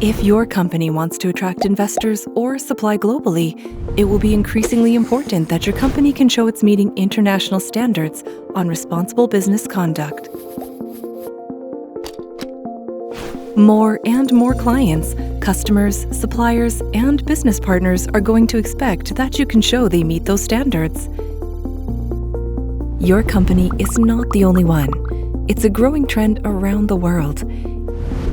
If your company wants to attract investors or supply globally, it will be increasingly important that your company can show it's meeting international standards on responsible business conduct. More and more clients, customers, suppliers, and business partners are going to expect that you can show they meet those standards. Your company is not the only one. It's a growing trend around the world.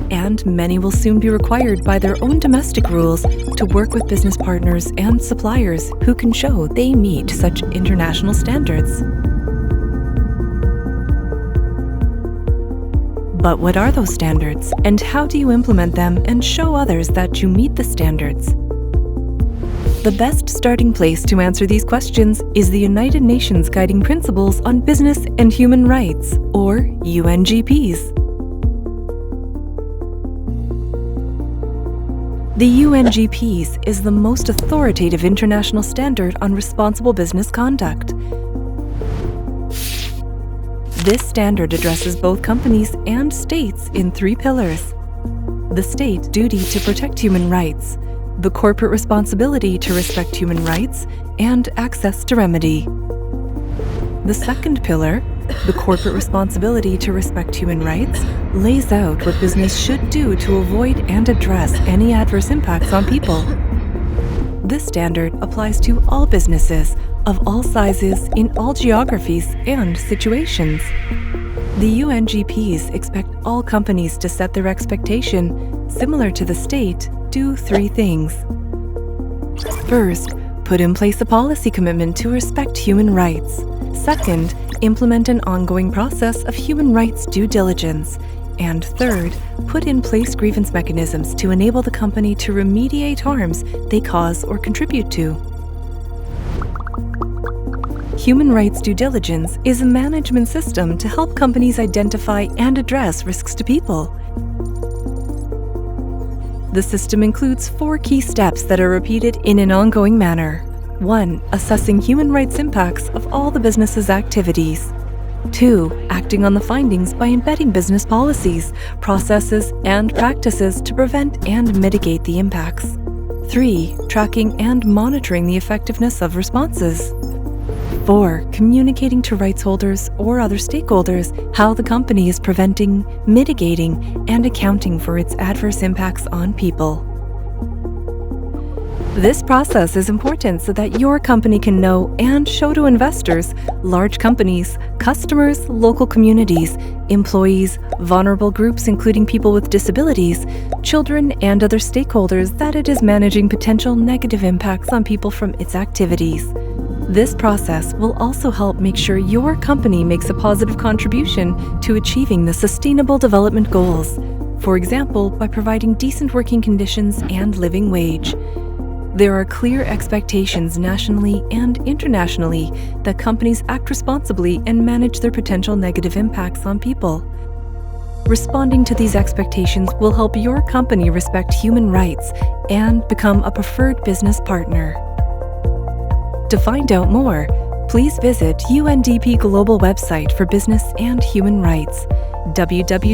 And many will soon be required by their own domestic rules to work with business partners and suppliers who can show they meet such international standards. But what are those standards, and how do you implement them and show others that you meet the standards? The best starting place to answer these questions is the United Nations Guiding Principles on Business and Human Rights, or UNGPs. The UNGPs is the most authoritative international standard on responsible business conduct. This standard addresses both companies and states in 3 pillars: the state duty to protect human rights, the corporate responsibility to respect human rights, and access to remedy. The second pillar, the corporate responsibility to respect human rights, lays out what business should do to avoid and address any adverse impacts on people. This standard applies to all businesses of all sizes in all geographies and situations. The UNGPs expect all companies to set their expectation, similar to the state, do 3 things. First, put in place a policy commitment to respect human rights. Second, implement an ongoing process of human rights due diligence. And third, put in place grievance mechanisms to enable the company to remediate harms they cause or contribute to. Human rights due diligence is a management system to help companies identify and address risks to people. The system includes 4 key steps that are repeated in an ongoing manner. 1. Assessing human rights impacts of all the business's activities. 2. Acting on the findings by embedding business policies, processes, and practices to prevent and mitigate the impacts. 3. Tracking and monitoring the effectiveness of responses. 4. Communicating to rights holders or other stakeholders how the company is preventing, mitigating, and accounting for its adverse impacts on people. This process is important so that your company can know and show to investors, large companies, customers, local communities, employees, vulnerable groups including people with disabilities, children, and other stakeholders that it is managing potential negative impacts on people from its activities. This process will also help make sure your company makes a positive contribution to achieving the Sustainable Development Goals, for example, by providing decent working conditions and living wage. There are clear expectations nationally and internationally that companies act responsibly and manage their potential negative impacts on people. Responding to these expectations will help your company respect human rights and become a preferred business partner. To find out more, please visit UNDP Global website for business and human rights, www.undp.org.